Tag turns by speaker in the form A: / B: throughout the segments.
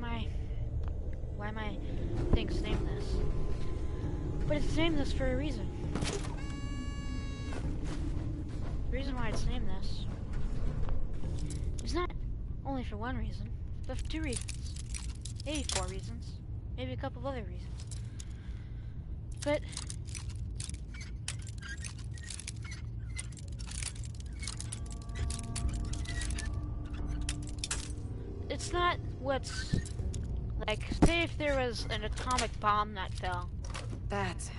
A: why am I things named this? But it's named this for a reason. The reason why it's named this is not only for one reason, but for 2 reasons. Maybe 4 reasons. Maybe a couple of other reasons. But it's not what's like, say if there was an atomic bomb that fell.
B: That's it.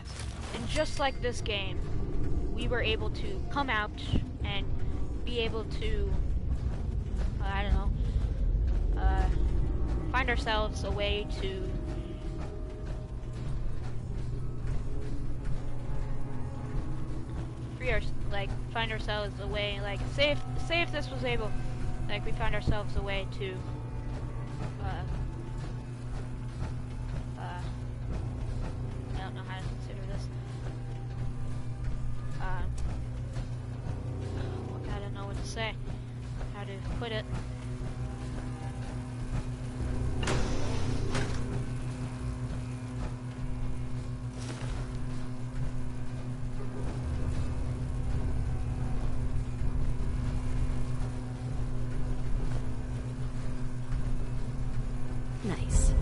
A: And just like this game, we were able to come out and be able to, I don't know, find ourselves a way to find ourselves a way, like, say if this was able, like, we found ourselves a way to, I don't know how to consider this, I don't know what to say, how to put it.
B: Nice.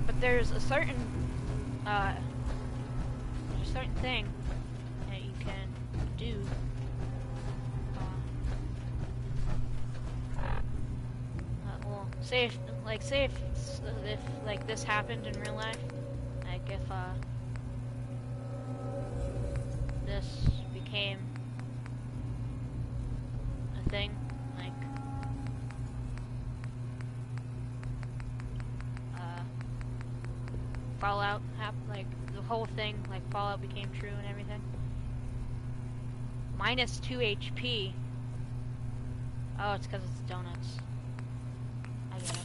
A: But there's a certain thing that you can do. Well, say if like this happened in real life, like if this became a thing, like Fallout like the whole thing, like Fallout became true and everything. Minus 2 HP. Oh, it's because it's donuts. I get it.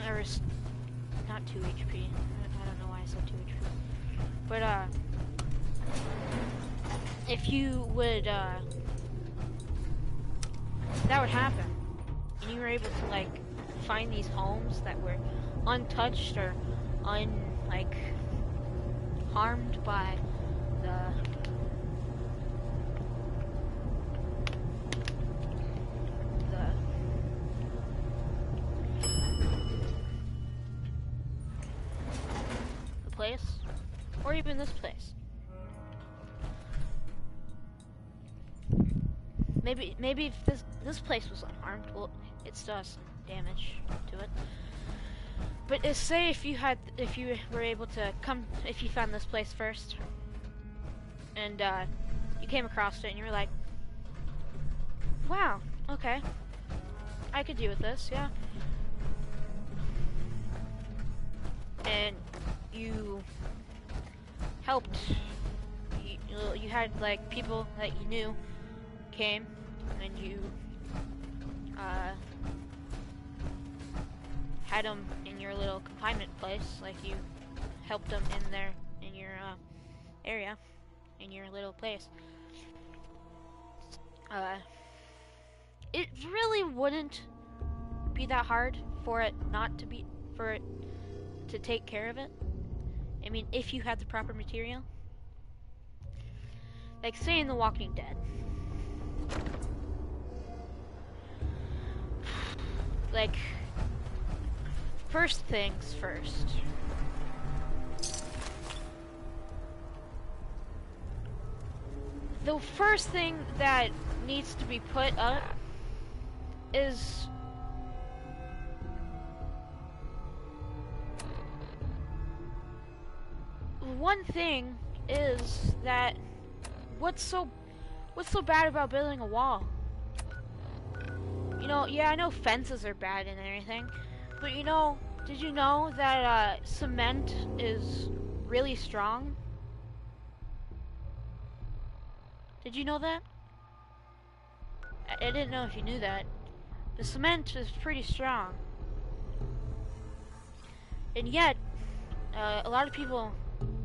A: There was not 2 HP. I don't know why I said 2 HP. But if you would that would happen, and you were able to like find these homes that were untouched or harmed by the place, or even this place. Maybe if this place was unharmed, well, it still has some damage to it. But say if you were able to if you found this place first, and you came across it, and you were like, wow, okay, I could deal with this, yeah. And you helped, you had like people that you knew came, and you had them in your little confinement place, like you helped them in your area, in your little place. It really wouldn't be that hard for it to take care of it. I mean, if you had the proper material. Like, say in The Walking Dead. Like, first things first. The first thing that needs to be put up is one thing is that what's so bad about building a wall? You know, yeah, I know fences are bad and everything, but you know, did you know that cement is really strong? Did you know that? I didn't know if you knew that. The cement is pretty strong. And yet, a lot of people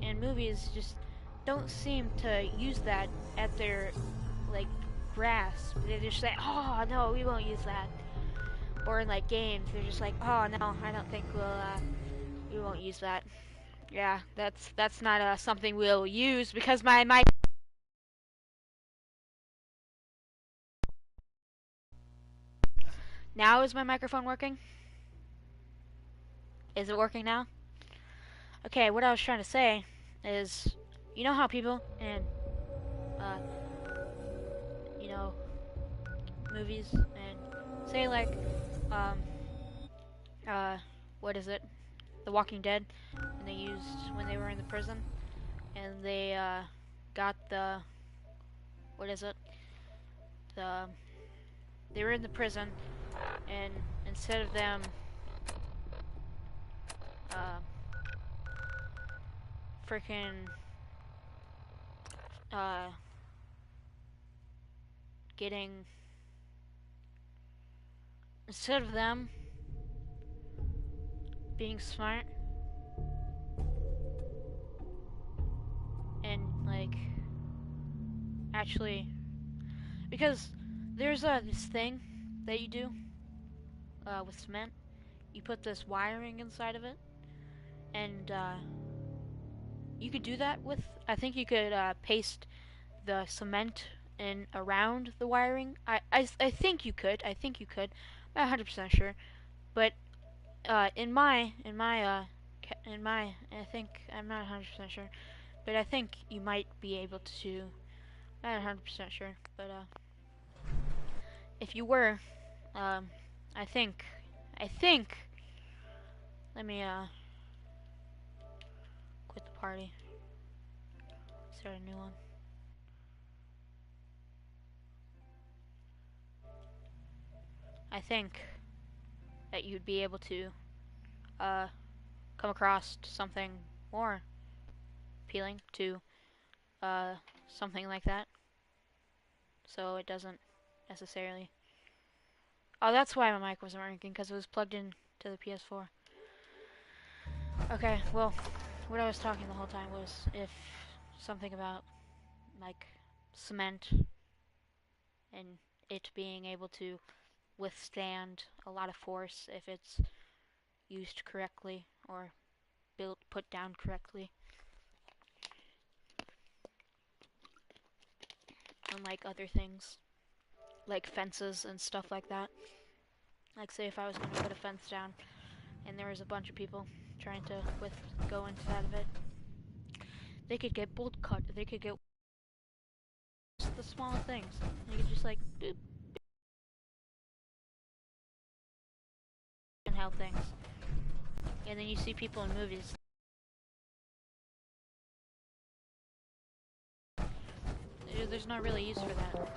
A: in movies just don't seem to use that at their, like, grasp. They just say, oh, no, we won't use that. Or in, like, games, they're just like, oh, no, I don't think we won't use that. Yeah, that's not something we'll use because my mic. Now is my microphone working? Is it working now? Okay, what I was trying to say is, you know how people in, uh, you know, movies and say like, um, what is it? The Walking Dead, and they used when they were in the prison, and they got the, what is it? They were in the prison, and instead of them, freaking, uh, getting, instead of them being smart and like actually, because there's this thing that you do with cement. You put this wiring inside of it, and you could do that with. I think you could paste the cement in around the wiring. I think you could. I think you could. I'm not 100% sure, but I think I'm not 100% sure, but I think you might be able to. Not 100% sure, but if you were, um, I think, I think. Let me quit the party. Start a new one. I think that you'd be able to uh come across something more appealing to something like that. So it doesn't necessarily. Oh, that's why my mic wasn't working, because it was plugged in to the PS4. Okay, well, what I was talking the whole time was if something about like cement and it being able to withstand a lot of force if it's used correctly or put down correctly, unlike other things like fences and stuff like that. Like, say if I was going to put a fence down and there was a bunch of people trying to go inside of it, they could get bolt cut. They could get the small things. They could just like boop and help things. And then you see people in movies. There's not really use for that.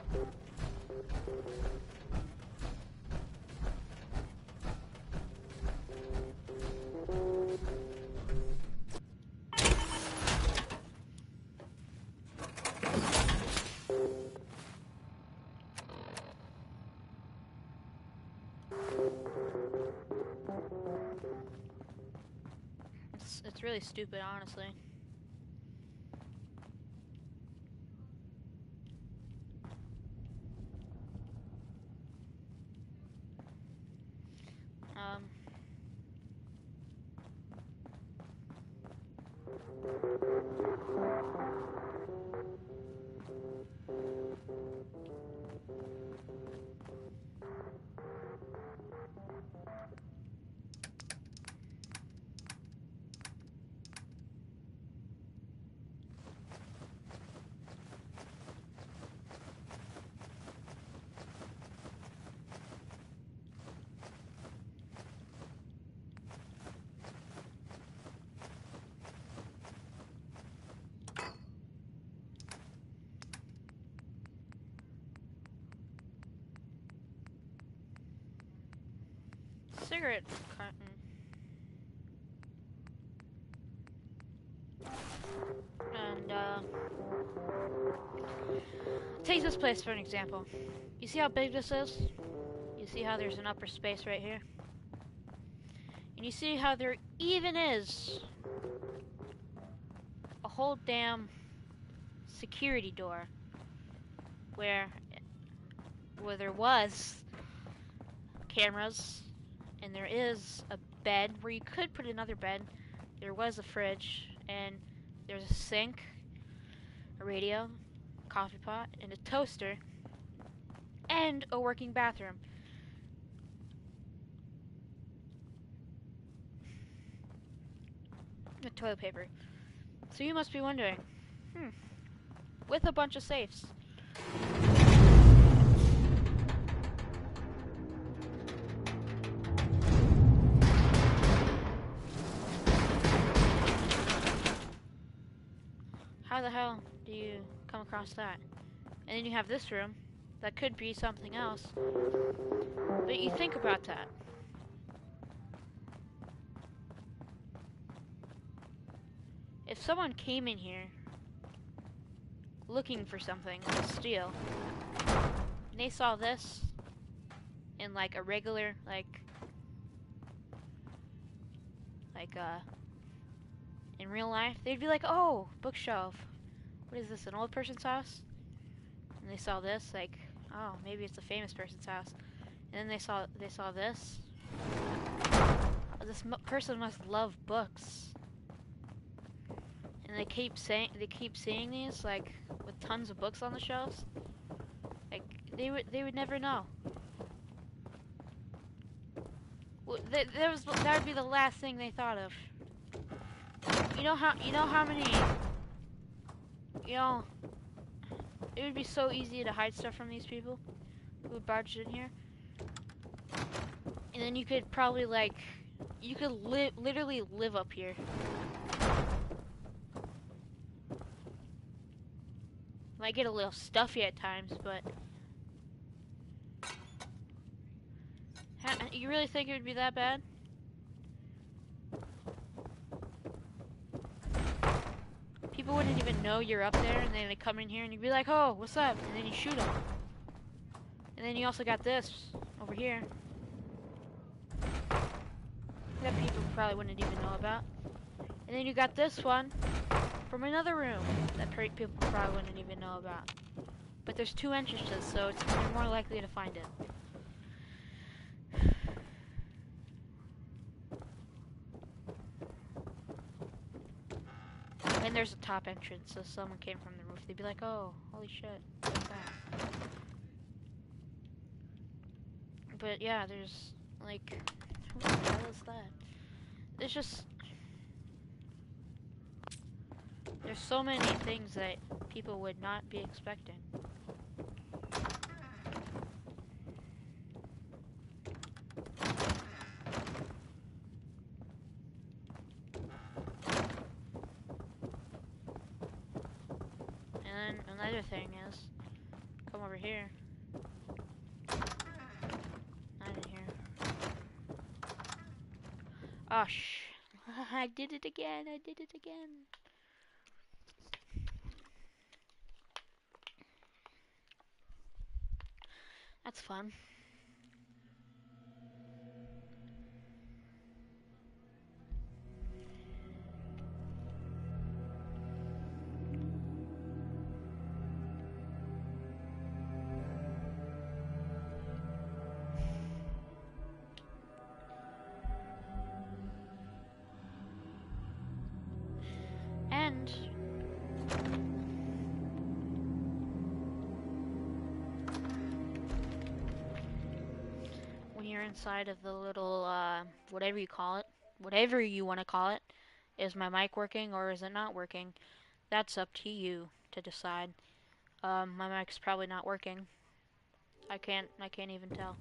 A: It's really stupid, honestly. Um, cigarette carton. And Take this place for an example. You see how big this is? You see how there's an upper space right here? And you see how there even is a whole damn security door where there was cameras, and there is a bed where you could put another bed. There was a fridge, and there's a sink, a radio, a coffee pot, and a toaster, and a working bathroom. With toilet paper. So you must be wondering, with a bunch of safes. How the hell do you come across that? And then you have this room that could be something else. But you think about that. If someone came in here looking for something to steal, and they saw this in like a regular, in real life, they'd be like, oh, bookshelf. What is this, an old person's house? And they saw this, like, oh, maybe it's a famous person's house. And then they saw this. Oh, this person must love books. And they keep seeing these, like, with tons of books on the shelves. Like, they would never know. Well, that would be the last thing they thought of. You know how many, it would be so easy to hide stuff from these people who barged in here. And then you could probably, literally live up here. Might get a little stuffy at times, but you really think it would be that bad? People wouldn't even know you're up there, and then they come in here and you'd be like, oh, what's up? And then you shoot them. And then you also got this over here that people probably wouldn't even know about. And then you got this one from another room that people probably wouldn't even know about. But there's 2 entrances, so you're more likely to find it. And there's a top entrance, so if someone came from the roof, they'd be like, oh, holy shit, what's that? But yeah, there's, like, what the hell is that? There's so many things that people would not be expecting. And then another thing is, come over here. Not in here. Oh, I did it again. That's fun. And when you're inside of the little, whatever you want to call it, is my mic working or is it not working? That's up to you to decide. My mic's probably not working. I can't even tell.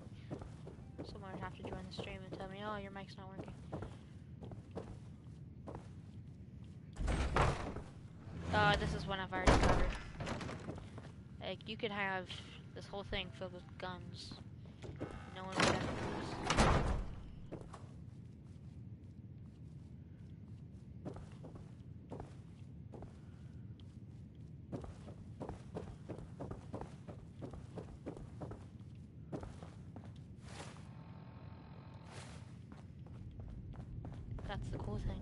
A: Someone would have to join the stream and tell me, oh, your mic's not working. This is one I've already covered. Like, you could have this whole thing filled with guns. No one would ever notice. the cool thing.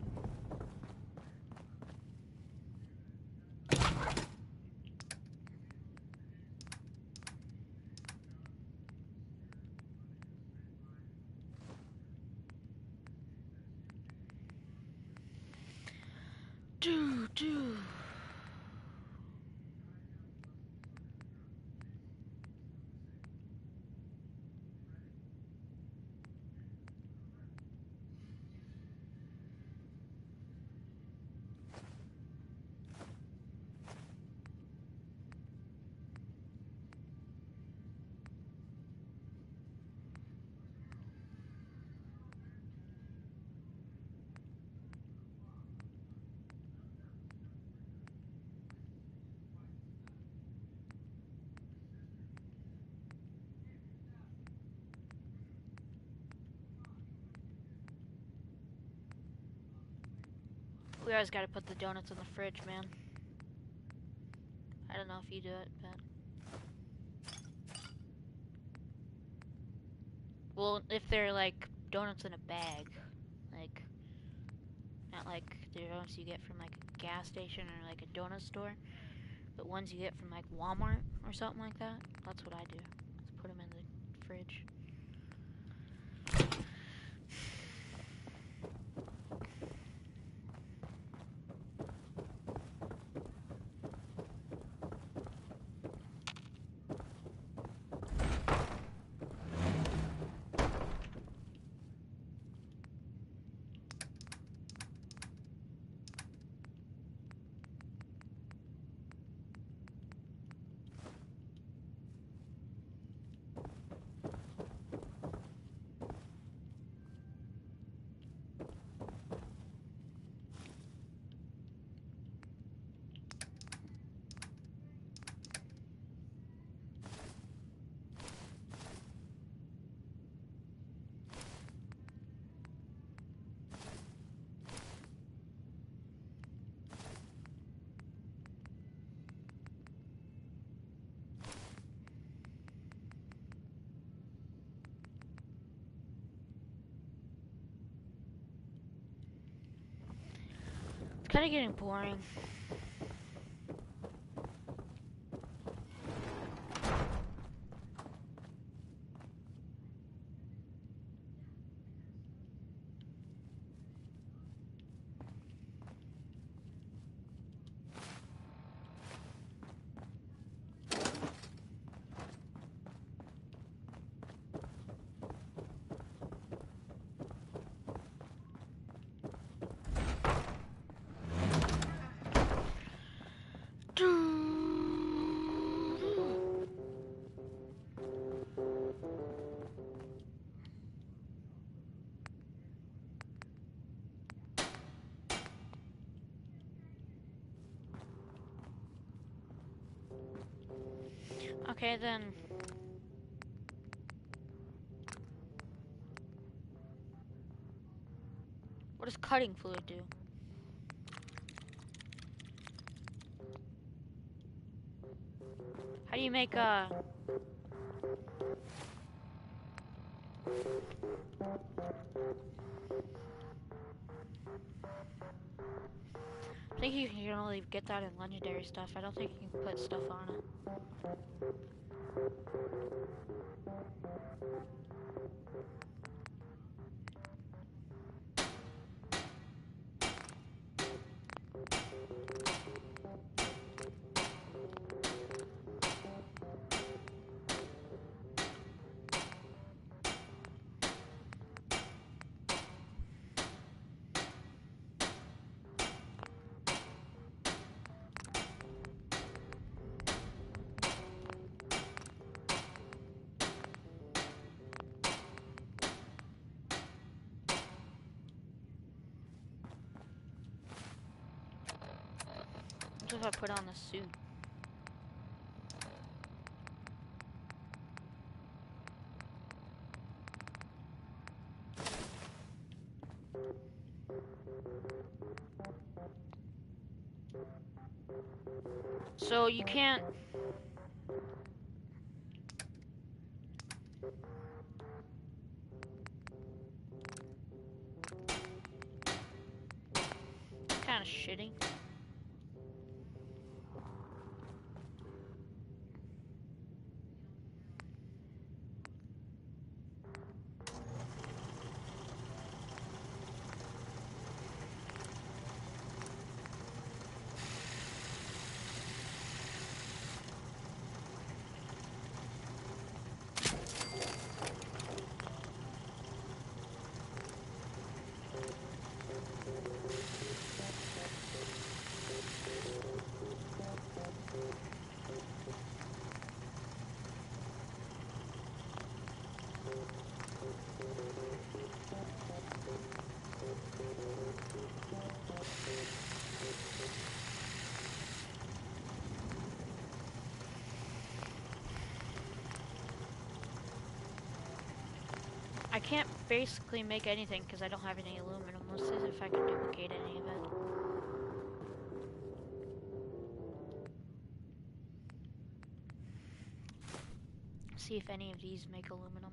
A: Do. We always gotta put the donuts in the fridge, man. I don't know if you do it, but... Well, if they're like donuts in a bag, like... Not like the donuts you get from like a gas station or like a donut store, but ones you get from like Walmart or something like that. That's what I do. Just put them in the fridge. It's kind of getting boring. Okay, then. What does cutting fluid do? How do you make I think you can only get that in legendary stuff. I don't think you can put stuff on it. What if I put on the suit? So you can't... kind of shitty. I can't basically make anything because I don't have any aluminum. Let's see if I can duplicate any of it. See if any of these make aluminum.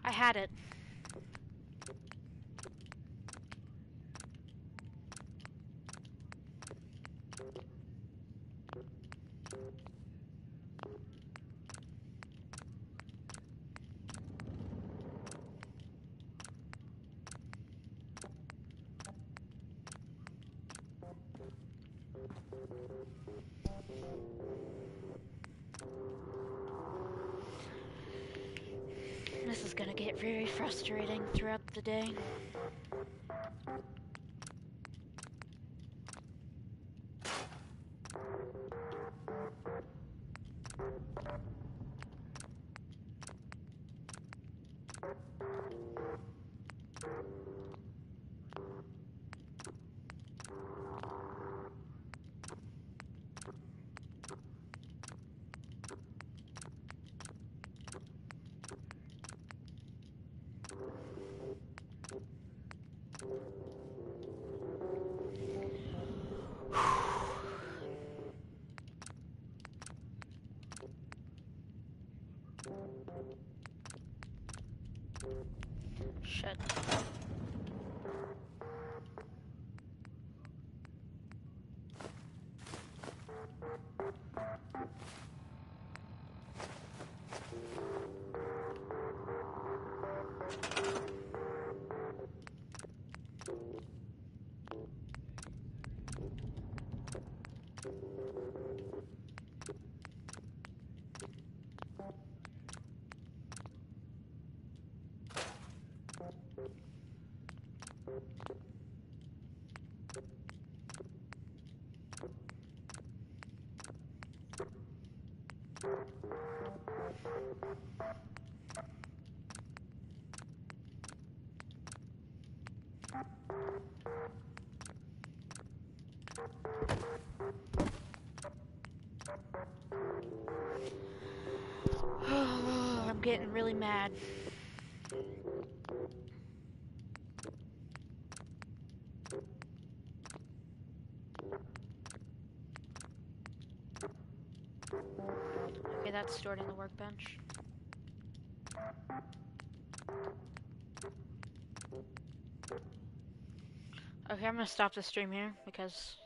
A: I had it. This is gonna get very frustrating throughout the day. Shit. I'm getting really mad. Okay, that's stored in the workbench. Okay, I'm gonna stop the stream here because